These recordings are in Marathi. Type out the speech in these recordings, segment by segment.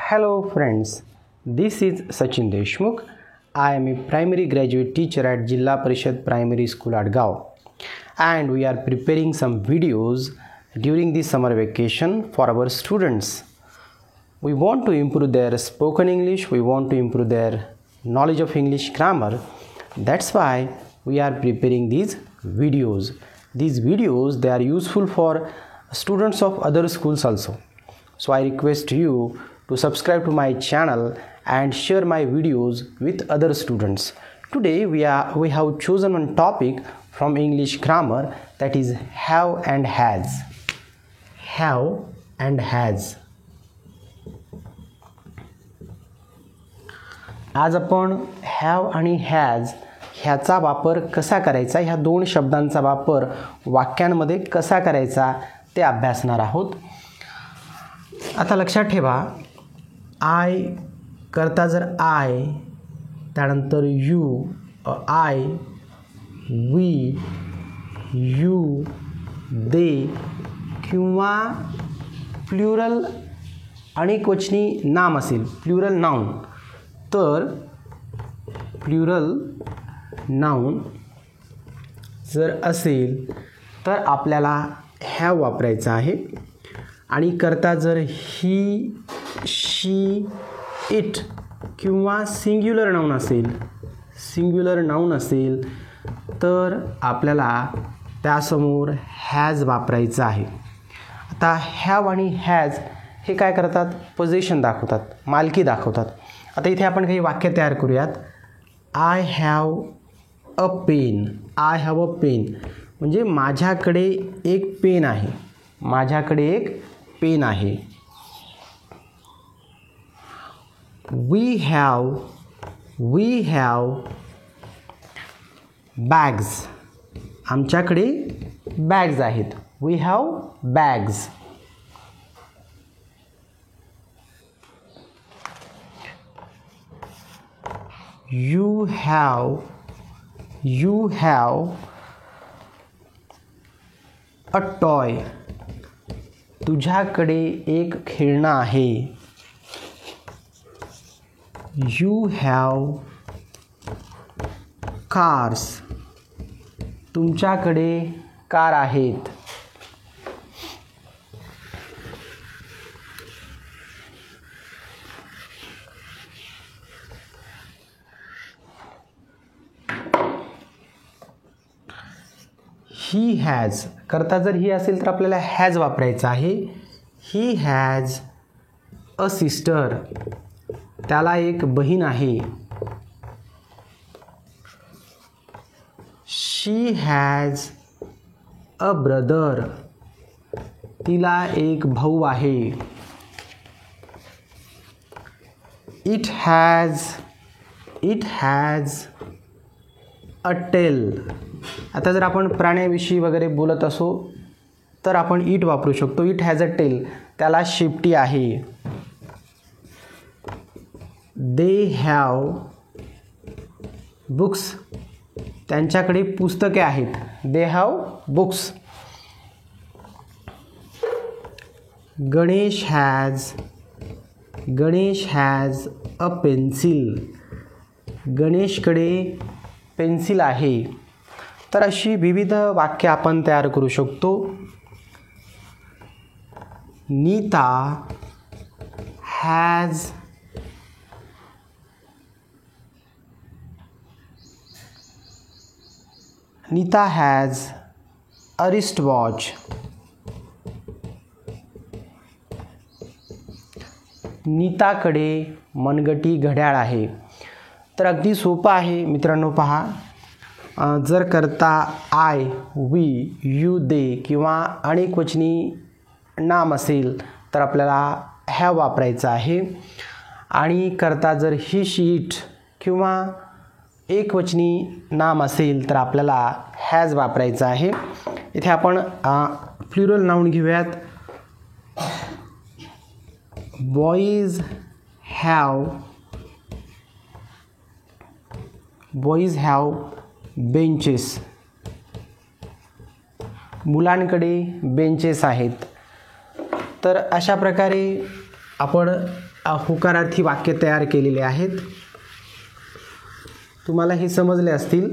Hello friends, this is Sachin Deshmukh. I am a primary graduate teacher at Jilla Parishad Primary School Adgaon, and we are preparing some videos during the summer vacation for our students. We want to improve their spoken English, we want to improve their knowledge of English grammar. That's why we are preparing these videos. These videos, they are useful for students of other schools also. So I request you to subscribe to my channel and share my videos with other students. Today we have chosen one topic from English grammar, that is have and has. Have and has. आज आपण have आणि has ह्याचा वापर कसा करायचा, ह्या दोन शब्दांचा वापर वाक्यांमध्ये कसा करायचा ते अभ्यासणार आहोत. आता लक्षात ठेवा, आय करता जर आय, त्यानंतर यू, आय, वी, यू, दे किंवा प्लुरल अनेकवचनी नाम असेल, प्लुरल नाउन, तर प्लुरल नाउन जर असेल तर आपल्याला हॅव वापरायचा आहे. आणि करता जर ही, शी, इट किंवा सिंग्युलर नाउन असेल तर आपल्याला त्यासमोर हॅज वापरायचं आहे. आता हॅव आणि हॅज हे काय करतात, पोझिशन दाखवतात, मालकी दाखवतात. आता इथे आपण काही वाक्य तयार करूयात. I have a pen. I have a pen म्हणजे माझ्याकडे एक पेन आहे, माझ्याकडे एक पेन आहे. We have bags. आमच्याकडे बॅग्स आहेत. We have bags. You have a toy. तुझ्याकडे एक खेळणं आहे. You have cars. तुमच्याकडे कार आहेत. ही हॅज करता जर ही असेल तर आपल्याला हॅज वापरायचं आहे. He has a sister. त्याला एक बहीण आहे. She has a brother. तिला एक भाऊ आहे. It has a tail. आता जर आपण प्राण्याविषयी वगैरे बोलत असो तर आपण इट वापरू शकतो. It has a tail. त्याला शेपटी आहे. They have books. त्यांच्याकडे पुस्तके आहेत. They have books. Ganesh has a pencil. गणेशकडे पेन्सिल आहे. तर अशी विविध वाक्य आपण तयार करू शकतो. Neeta has a wrist watch. नीताकडे मनगटी घड्याळ आहे. तर अगदी सोपं आहे मित्रांनो. पहा, जर करता आय, वी, यू, दे किंवा अनेकवचनी नाम असेल तर आपल्याला हॅव वापरायचं आहे. आणि करता जर ही, शी, इट किंवा एकवचनी नाम असेल तर आपल्याला हॅज वापरायचं आहे. इथे आपण प्लुरल नाउन घेऊयात. Boys have benches. मुलांकडे बेंचेस आहेत. तर अशा प्रकारे आपण होकारार्थी वाक्य तयार केलेले आहेत. तुम्हाला हे समजले असतील.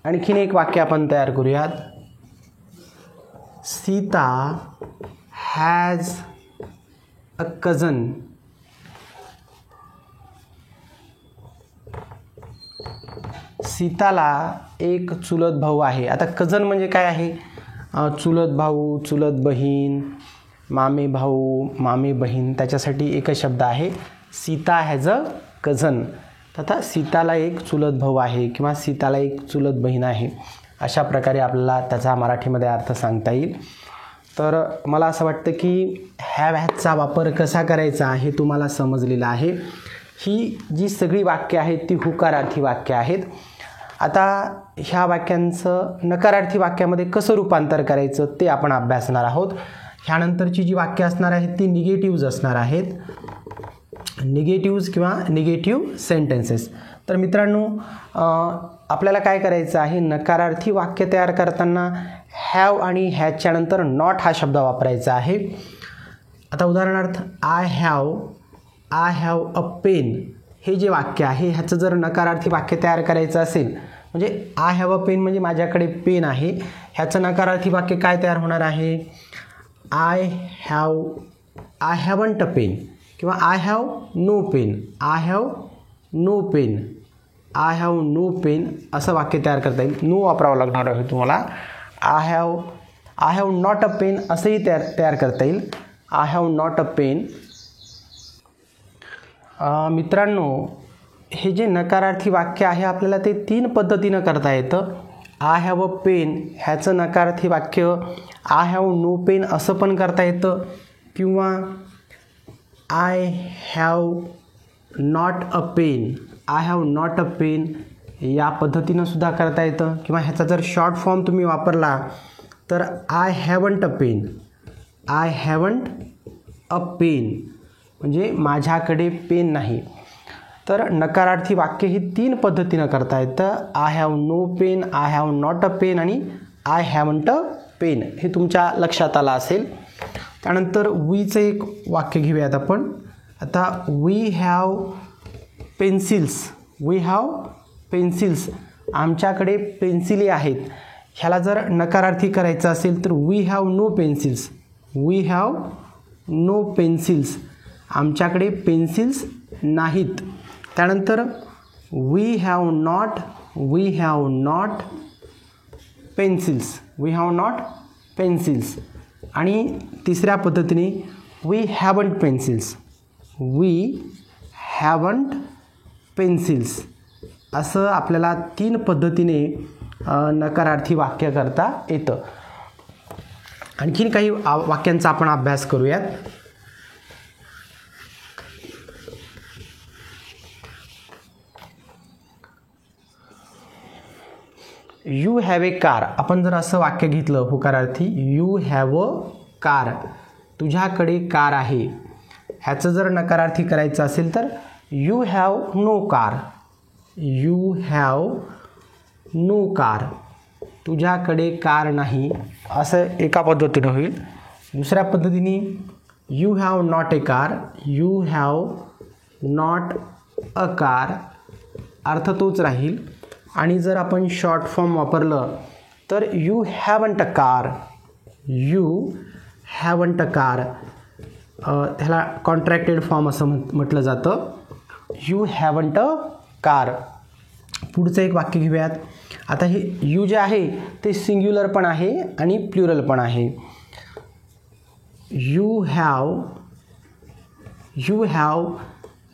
आणखीन एक वाक्य आपण तयार करूयात. Sita has a कझन. सीताला एक चुलत भाऊ आहे. आता कझन म्हणजे काय आहे? चुलत भाऊ, चुलत बहीण, मामे भाऊ, मामे बहीण, त्याच्यासाठी एकच शब्द आहे, सीता हॅज अ कझन. आता सीताला एक चुलत भाऊ आहे किंवा सीताला एक चुलत बहीण आहे, अशा प्रकारे आपल्याला त्याचा मराठीमध्ये अर्थ सांगता येईल. तर मला असं वाटतं की हॅजचा वापर कसा करायचा हे तुम्हाला समजलेलं आहे. ही जी सगळी वाक्य आहेत ती होकारार्थी वाक्य आहेत. आता ह्या वाक्यांचं नकारार्थी वाक्यामध्ये कसं रूपांतर करायचं ते आपण अभ्यासणार आहोत. ह्यानंतरची जी वाक्य असणार आहेत ती निगेटिव्ज असणार आहेत, निगेटिव्ज किंवा निगेटिव्ह सेंटेन्सेस. तर मित्रांनो, आपल्याला काय करायचं आहे, नकारार्थी वाक्य तयार करताना हॅव आणि हॅजच्या नंतर नॉट हा शब्द वापरायचा आहे. आता उदाहरणार्थ आय हॅव अ पेन हे जे वाक्य आहे ह्याचं जर नकारार्थी वाक्य तयार करायचं असेल, म्हणजे आय हॅव अ पेन म्हणजे माझ्याकडे पेन आहे, ह्याचं नकारार्थी वाक्य काय तयार होणार आहे? आय हॅवंट अ पेन किंवा I have no pen, I have no pen, I have no pen असं वाक्य तयार करता येईल. नो वापरावं लागणार आहे तुम्हाला. I have not a pen असंही तयार करता येईल. I have not a pen. मित्रांनो, हे जे नकारार्थी वाक्य आहे आपल्याला ते 3 पद्धतीनं करता येतं. आय हॅव अ पेन ह्याचं नकारार्थी वाक्य आय हॅव नो पेन असं पण करता येतं, किंवा I have not a pen, I have not a pen या पद्धतीनं सुद्धा करता येतं. किंवा ह्याचा जर शॉर्ट फॉर्म तुम्ही वापरला तर I haven't a pen, I haven't a pen म्हणजे माझ्याकडे पेन नाही. तर नकारार्थी वाक्य ही 3 पद्धतीनं करता येतं. I have no pen, I have not a pen आणि आय हॅवंट अ पेन. हे तुमच्या लक्षात आलं असेल. त्यानंतर वीचं एक वाक्य घेऊयात आपण. आता we have pencils, we have pencils आमच्याकडे पेन्सिली आहेत. ह्याला जर नकारार्थी करायचं असेल तर we have no pencils, we have no pencils आमच्याकडे पेन्सिल्स नाहीत. त्यानंतर we have not pencils, we have not pencils. आणि तिसऱ्या पद्धतीने we haven't pencils, we haven't pencils असं आपल्याला 3 पद्धतीने नकारार्थी वाक्य करता येतं. आणखीन काही वाक्यांचा आपण अभ्यास करूयात. You have a car. आपण जर असं वाक्य घेतलं होकारार्थी, यू हॅव अ कार तुझ्याकडे कार आहे, ह्याचं जर नकारार्थी करायचं असेल तर you have no car, you have no car तुझ्याकडे कार नाही असं एका पद्धतीनं होईल. दुसऱ्या पद्धतीने you have not a car, you have not a car अर्थ तोच राहील. आणि जर आपण शॉर्ट फॉर्म वापरलं तर you haven't a car, you haven't a car ह्याला कॉन्ट्रॅक्टेड फॉर्म असं म्हटलं जातं, यू हॅवंट अ कार. पुढचं एक वाक्य घेऊयात. आता हे यू जे आहे ते सिंग्युलर पण आहे आणि प्लुरल पण आहे. यू हॅव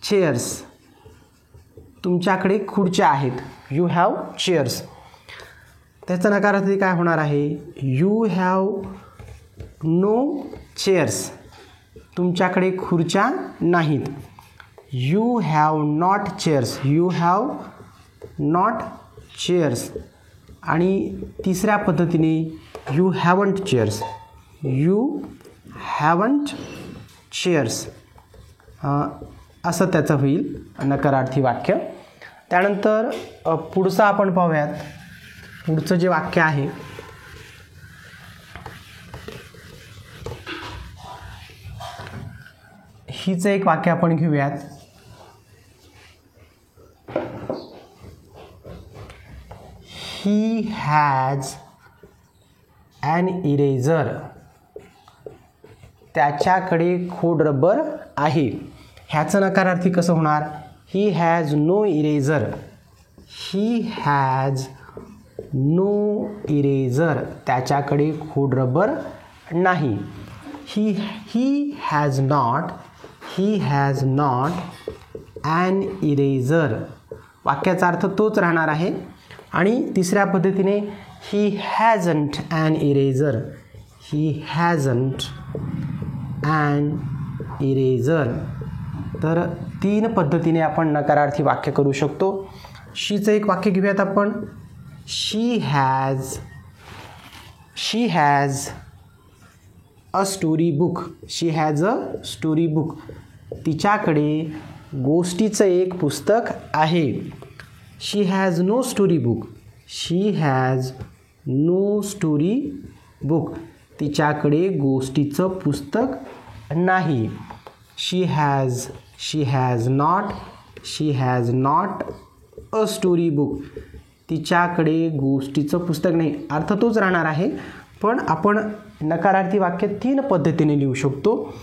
चेअर्स तुमच्याकडे खुर्च्या आहेत, यू हॅव चेअर्स. त्याचा नकारार्थी काय होणार आहे? यू हॅव नो चेअर्स तुमच्याकडे खुर्च्या नाहीत, you have not chairs, you have not chairs. आणि तिसऱ्या पद्धतीने you haven't chairs, you haven't chairs असं त्याचं होईल नकारार्थी वाक्य. त्यानंतर पुढचं आपण पाहूयात. पुढचं जे वाक्य आहे शीचं एक वाक्य आपण घेऊयात. He has an eraser. त्याच्याकडे खोड रबर आहे. ह्याचं नकारार्थी कसं होणार? He has no eraser. He has no eraser. त्याच्याकडे खोड रबर नाही. He has not an eraser. वाक्याचा अर्थ तोच राहणार आहे. आणि तिसऱ्या पद्धतीने he hasn't an eraser. He hasn't an eraser. तर 3 पद्धतीने आपण नकारार्थी वाक्य करू शकतो. शीचं एक वाक्य घेऊयात आपण. She has a story book. She has a story book. तिच्याकडे गोष्टीचं एक पुस्तक आहे. She has no story book. She has no story book. तिच्याकडे गोष्टीचं पुस्तक नाही. She has not a story book. तिच्याकडे गोष्टीचं पुस्तक नाही. अर्थ तोच राहणार आहे, पण आपण नकारार्थी वाक्य 3 पद्धतीने लिहू शकतो.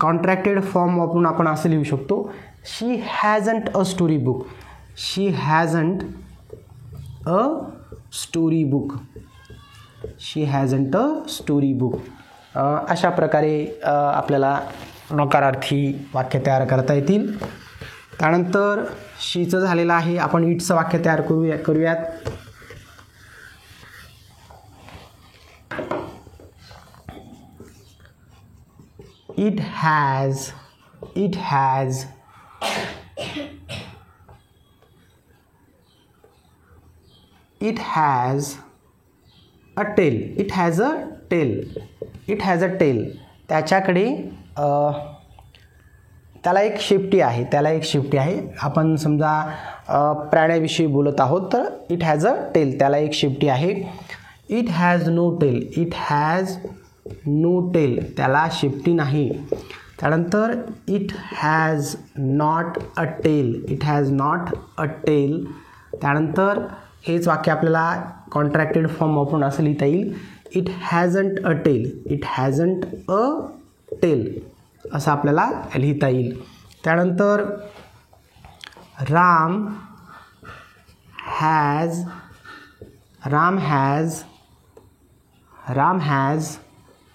कॉन्ट्रॅक्टेड फॉर्म वापरून आपण असं लिहू शकतो. She hasn't a story book. She hasn't a story book. She hasn't a story book. अशा प्रकारे आपल्याला नकारार्थी वाक्य तयार करता येतील. त्यानंतर शीचं झालेलं आहे. आपण इटचं वाक्य तयार करूयात. It has a tail. It has a tail. त्याच्याकडे त्याला एक शेपटी आहे. आपण समजा प्राण्याविषयी बोलत आहोत तर इट हॅज अ टेल. त्याला एक शेपटी आहे. It has no tail. त्याला शेपटी नाही. त्यानंतर it has not a tail. त्यानंतर हेच वाक्य आपल्याला कॉन्ट्रॅक्टेड फॉर्म वापरून असं लिहिता येईल. It hasn't a tail. असं आपल्याला लिहिता येईल. त्यानंतर राम हॅज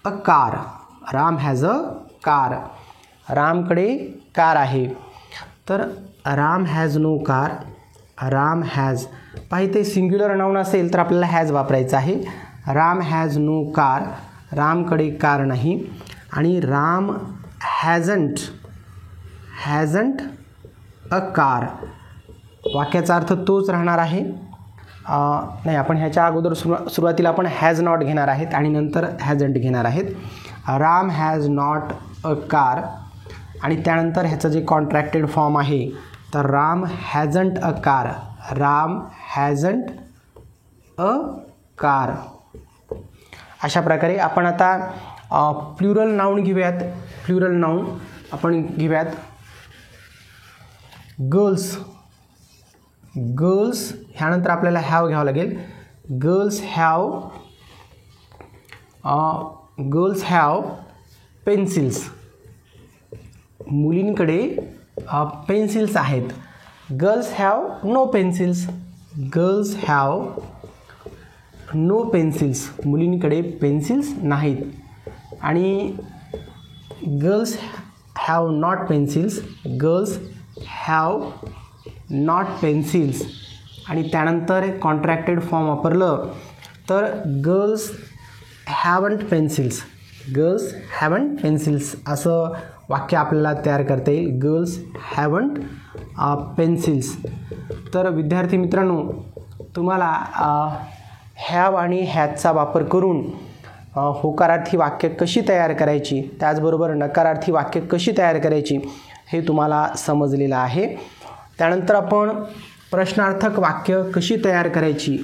अ कार. रामकडे कार आहे. तर राम हॅज नो कार. पाहिजे सिंग्युलर नाउन असेल तर आपल्याला हॅज वापरायचं आहे. Ram has no car. रामकडे कार नाही. आणि राम हॅजंट अ कार. वाक्याचा अर्थ तोच राहणार आहे. नाही, आपण ह्याच्या अगोदर सुरुवातीला आपण हॅज नॉट घेणार आहेत आणि नंतर हॅजंट घेणार आहेत. Ram has not a car. आणि त्यानंतर ह्याचं जे कॉन्ट्रॅक्टेड फॉर्म आहे तर राम हॅजंट अ कार. अशा प्रकारे आपण आता प्लुरल नाउन घेऊयात. आपण घेऊयात गर्ल्स. ह्यानंतर आपल्याला हॅव घ्यावं लागेल. Girls have pencils. मुलींकडे पेन्सिल्स आहेत. Girls have no pencils. मुलींकडे पेन्सिल्स नाहीत. आणि गर्ल्स हॅव नॉट पेन्सिल्स. आणि त्यानंतर कॉन्ट्रॅक्टेड फॉर्म वापरलं तर गर्ल्स हॅवंट पेन्सिल्स असं वाक्य आपल्याला तयार करता येईल. Girls haven't pencils. तर विद्यार्थी मित्रांनो, तुम्हाला हॅव आणि हॅजचा वापर करून होकारार्थी वाक्य कशी तयार करायची, त्याचबरोबर नकारार्थी वाक्य कशी तयार करायची हे तुम्हाला समजलेलं आहे. त्यानंतर आपण प्रश्नार्थक वाक्य कशी तयार करायची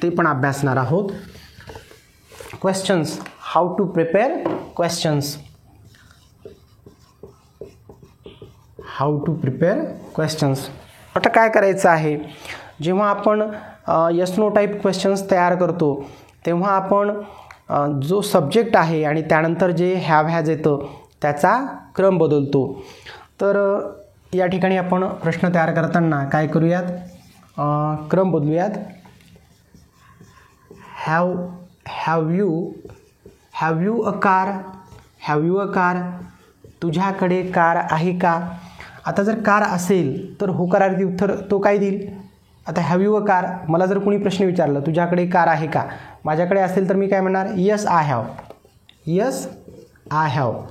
ते पण अभ्यासणार आहोत. Questions. How to prepare questions. How to prepare questions. आता काय करायचं आहे, जेव्हा आपण यस नो टाईप क्वेश्चन्स तयार करतो तेव्हा आपण जो सब्जेक्ट आहे आणि त्यानंतर जे हॅव हॅज येतं त्याचा क्रम बदलतो. तर या ठिकाणी आपण प्रश्न तयार करताना काय करूयात, क्रम बदलूयात. हॅव यू अ कार, तुझ्याकडे कार आहे का. आता जर कार असेल तर होकारार्थी उत्तर तो काय देईल. आता हॅव यू अ कार, मला जर कोणी प्रश्न विचारलं तुझ्याकडे कार आहे का, माझ्याकडे असेल तर मी काय म्हणणार, यस आय हॅव,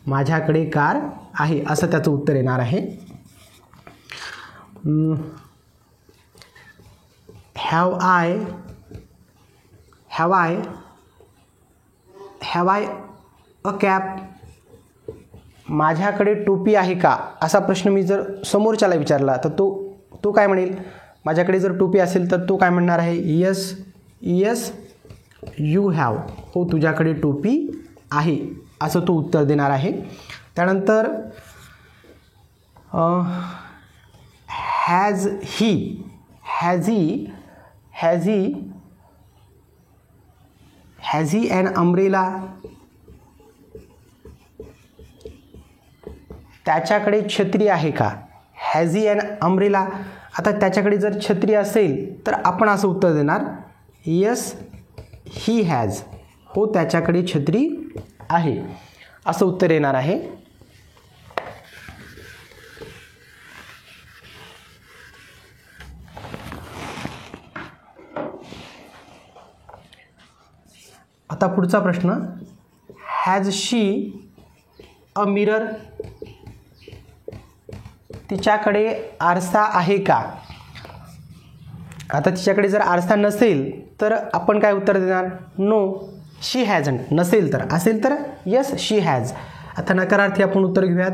माझ्याकडे कार आहे, असं त्याचं उत्तर येणार आहे. हॅव आय अ कॅप, माझ्याकडे टोपी आहे का, असा प्रश्न मी जर समोरच्याला विचारला तर तो काय म्हणेल, माझ्याकडे जर टोपी असेल तर तो काय म्हणणार आहे, यस यू हॅव, हो तुझ्याकडे टोपी आहे, असं तो उत्तर देणार आहे. त्यानंतर हॅज ही ॲन अम्ब्रेला, त्याच्याकडे छत्री आहे का. हॅज ही ॲन अम्ब्रेला, आता त्याच्याकडे जर छत्री असेल तर आपण असं उत्तर देणार, यस ही हॅज, हो त्याच्याकडे छत्री आहे, असं उत्तर येणार आहे. आता पुढचा प्रश्न, हॅज शी अ मिरर, तिच्याकडे आरसा आहे का. आता तिच्याकडे जर आरसा नसेल तर आपण काय उत्तर देणार, नो शी हॅजंट, नसेल तर, असेल तर यस शी हॅज. आता नकारार्थी आपण उत्तर घेऊयात,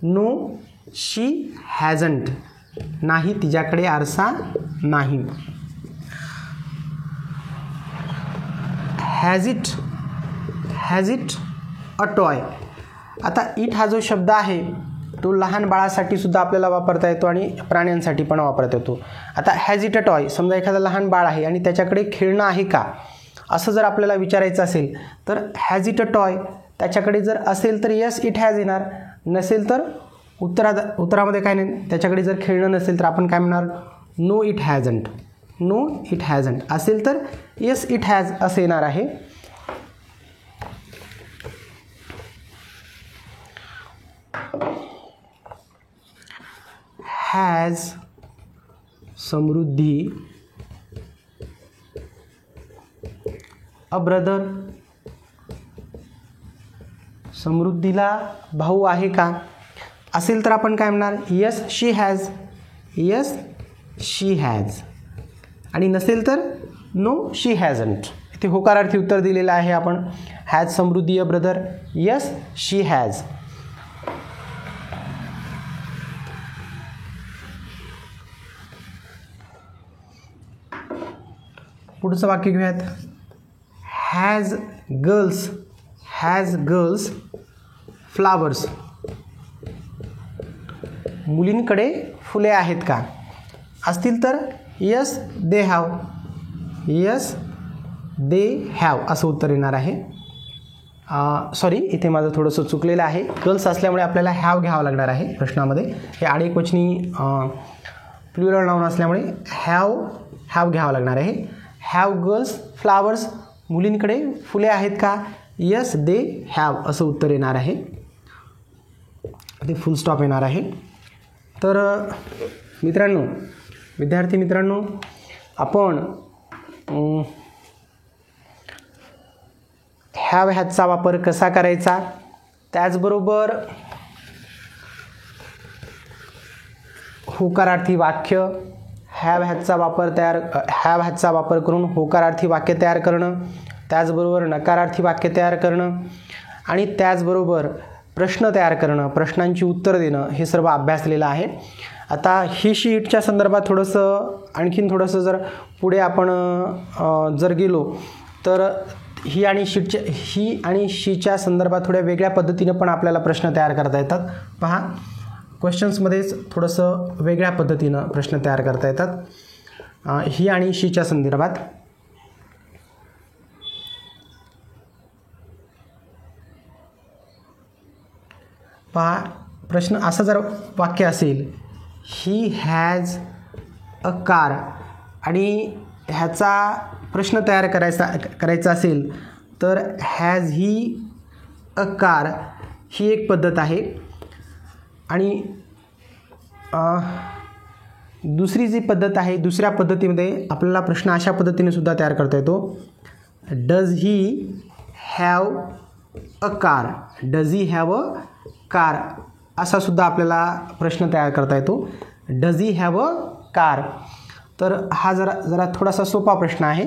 नो शी हॅजंट, नाही तिच्याकडे आरसा नाही. हॅज इट अ टॉय, आता इट हा जो शब्द आहे तो लहान बाळासाठी सुद्धा आपल्याला वापरता येतो आणि प्राण्यांसाठी पण वापरता येतो. आता हॅज इट अ टॉय, समजा एखादा लहान बाळ आहे आणि त्याच्याकडे खेळणं आहे का, असं जर आपल्याला विचारायचं असेल तर हॅज इट अ टॉय, त्याच्याकडे जर असेल तर यस इट हॅज येणार, नसेल तर उत्तरामध्ये काय नाही, त्याच्याकडे जर खेळणं नसेल तर आपण काय म्हणणार, नो इट हॅजंट, असेल तर यस इट हॅज असं येणार आहे. हॅज समृद्धी अ ब्रदर, समृद्धीला भाऊ आहे का, असेल तर आपण काय म्हणणार, यस शी हॅज, आणि नसेल तर नो शी हॅजंट. इथे होकारार्थी उत्तर दिलेलं आहे आपण, has Samruddhi a brother, yes she has. पुढचं वाक्य घेऊयात, हॅज गर्ल्स फ्लावर्स, मुलींकडे फुले आहेत का, असतील तर यस दे हॅव असं उत्तर येणार आहे. सॉरी, इथे माझं थोडंसं चुकलेलं आहे, गर्ल्स असल्यामुळे आपल्याला हॅव घ्यावं लागणार आहे प्रश्नामध्ये. हे आडेकवचनी प्लुरल नाउन असल्यामुळे हॅव घ्यावं लागणार आहे. हॅव गर्ल्स फ्लावर्स, मुलींकडे फुले आहेत का, यस दे हॅव असं उत्तर येणार आहे. ते फुल स्टॉप येणार आहे. तर मित्रांनो, विद्यार्थी मित्रांनो, आपण हॅव हॅजचा वापर कसा करायचा, त्याचबरोबर होकारार्थी वाक्य, हॅव हॅजचा वापर करून होकारार्थी वाक्य तयार करणं, त्याचबरोबर नकारार्थी वाक्य तयार करणं आणि त्याचबरोबर प्रश्न तयार करणं, प्रश्नांची उत्तर देणं, हे सर्व अभ्यासलेलं आहे. आता ही शीटच्या संदर्भात आणखीन थोडंसं जर पुढे आपण जर गेलो तर ही आणि शीच्या संदर्भात थोड्या वेगळ्या पद्धतीनं पण आपल्याला प्रश्न तयार करता येतात. पहा, क्वेश्चन्समध्येच थोडंसं वेगळ्या पद्धतीनं प्रश्न तयार करता येतात ही आणि शीच्या संदर्भात. पहा, प्रश्न असा जर वाक्य असेल, ही हॅज अ कार, आणि ह्याचा प्रश्न तयार करायचा असेल तर हॅज ही अ कार ही एक पद्धत आहे. आणि दुसरी जी पद्धत आहे, दुसऱ्या पद्धतीमध्ये आपल्याला प्रश्न अशा पद्धतीने सुद्धा तयार करता येतो, does he have a car, does he have a car असा सुद्धा आपल्याला प्रश्न तयार करता येतो, does he have a car. तर हा जरा थोडासा सोपा प्रश्न आहे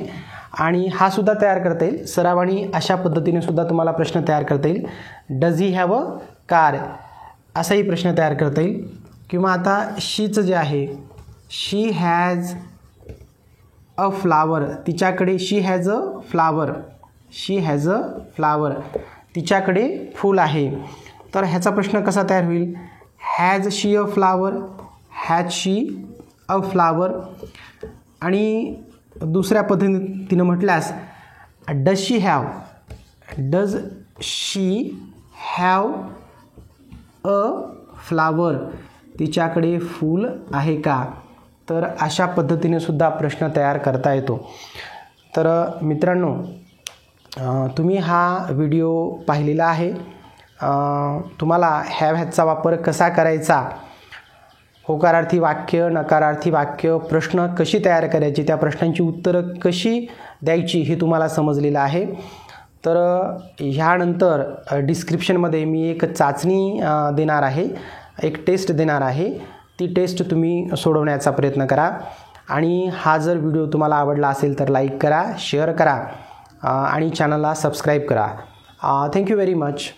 आणि हा सुद्धा तयार करता येईल सरावानी. अशा पद्धतीने सुद्धा तुम्हाला प्रश्न तयार करता येईल, does he have a car असाही प्रश्न तयार करता येईल. किंवा आता शीचं जे आहे, शी हॅज अ फ्लावर, तिच्याकडे, she has a flower, she has a flower तिच्याकडे फूल आहे. तर ह्याचा प्रश्न कसा तयार होईल, has she a flower, has she a flower. आणि दुसऱ्या पद्धतीनं म्हटल्यास does she have, does she have a flower, तिच्याकडे फूल आहे का. तर अशा पद्धतीने सुद्धा प्रश्न तयार करता येतो. तर मित्रांनो, तुम्ही हा व्हिडिओ पाहिलेला आहे. तुम्हाला हॅजचा वापर कसा करायचा, होकारार्थी वाक्य, नकारार्थी वाक्य, प्रश्न कशी तयार करायची, त्या प्रश्नांची उत्तरं कशी द्यायची हे तुम्हाला समजलेलं आहे. तर ह्यानंतर डिस्क्रिप्शनमध्ये मी एक चाचणी देणार आहे, एक टेस्ट देणार आहे. ती टेस्ट तुम्ही सोडवण्याचा प्रयत्न करा. आणि हा जर व्हिडिओ तुम्हाला आवडला असेल तर लाईक करा, शेअर करा आणि चॅनलला सबस्क्राईब करा. Thank you very much.